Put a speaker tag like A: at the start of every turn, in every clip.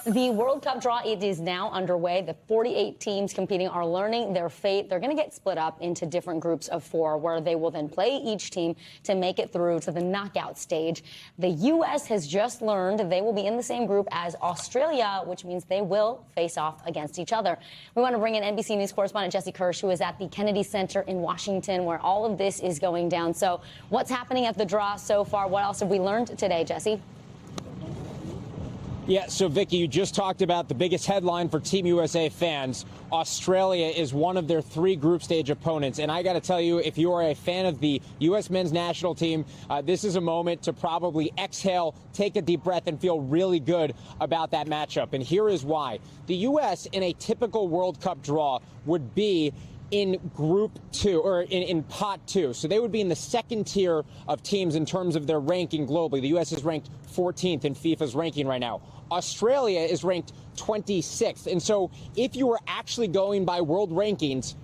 A: The World Cup draw, it is now underway. The 48 teams competing are learning their fate. They're going to get split up into different groups of 4, where they will then play each team to make it through to the knockout stage. The U.S. has just learned they will be in the same group as Australia, which means they will face off against each other. We want to bring in NBC News correspondent Jesse Kirsch, who is at the Kennedy Center in Washington, where all of this is going down. So what's happening at the draw so far? What else have we learned today, Jesse?
B: Yeah, so Vicky, you just talked about the biggest headline for Team USA fans. Australia is one of their 3 group stage opponents. And I got to tell you, if you are a fan of the U.S. men's national team, this is a moment to probably exhale, take a deep breath, and feel really good about that matchup. And here is why. The U.S. in a typical World Cup draw would be in Group 2, or in Pot 2. So they would be in the second tier of teams in terms of their ranking globally. The U.S. is ranked 14th in FIFA's ranking right now. Australia is ranked 26th. And so if you were actually going by world rankings,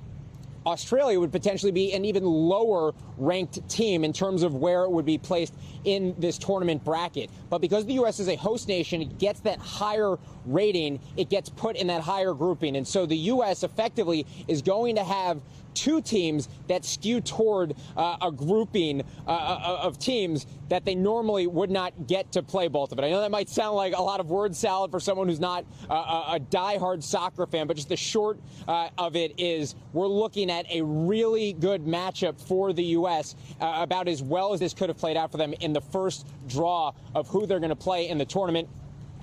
B: Australia would potentially be an even lower ranked team in terms of where it would be placed in this tournament bracket. But because the U.S. is a host nation, it gets that higher rating, it gets put in that higher grouping. And so the U.S. effectively is going to have 2 teams that skew toward a grouping of teams that they normally would not get to play both of it. I know that might sound like a lot of word salad for someone who's not a diehard soccer fan, but just the short of it is we're looking at a really good matchup for the U.S., about as well as this could have played out for them in the first draw of who they're going to play in the tournament.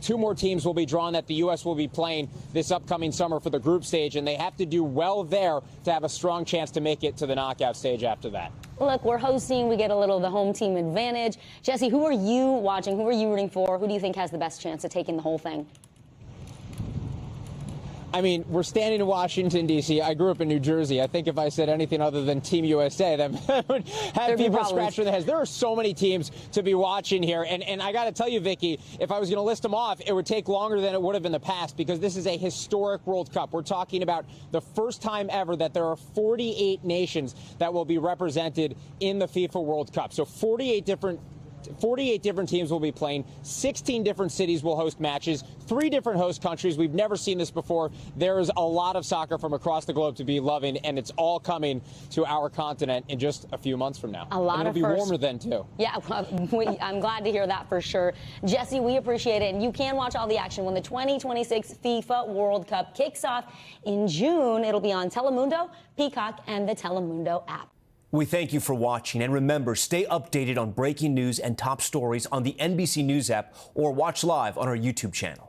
B: 2 more teams will be drawn that the U.S. will be playing this upcoming summer for the group stage, and they have to do well there to have a strong chance to make it to the knockout stage after that.
A: Look, we're hosting. We get a little of the home team advantage. Jesse, who are you watching? Who are you rooting for? Who do you think has the best chance of taking the whole thing?
B: I mean, we're standing in Washington, D.C. I grew up in New Jersey. I think if I said anything other than Team USA, that would have people scratching their heads. There are so many teams to be watching here. And I got to tell you, Vicky, if I was going to list them off, it would take longer than it would have in the past, because this is a historic World Cup. We're talking about the first time ever that there are 48 nations that will be represented in the FIFA World Cup. So 48 different teams will be playing. 16 different cities will host matches. 3 different host countries. We've never seen this before. There's a lot of soccer from across the globe to be loving, and it's all coming to our continent in just a few months from now.
A: A lot
B: and
A: of
B: it'll be warmer then, too.
A: Yeah, I'm glad to hear that for sure. Jesse, we appreciate it. And you can watch all the action when the 2026 FIFA World Cup kicks off in June. It'll be on Telemundo, Peacock, and the Telemundo app.
C: We thank you for watching, and remember, stay updated on breaking news and top stories on the NBC News app, or watch live on our YouTube channel.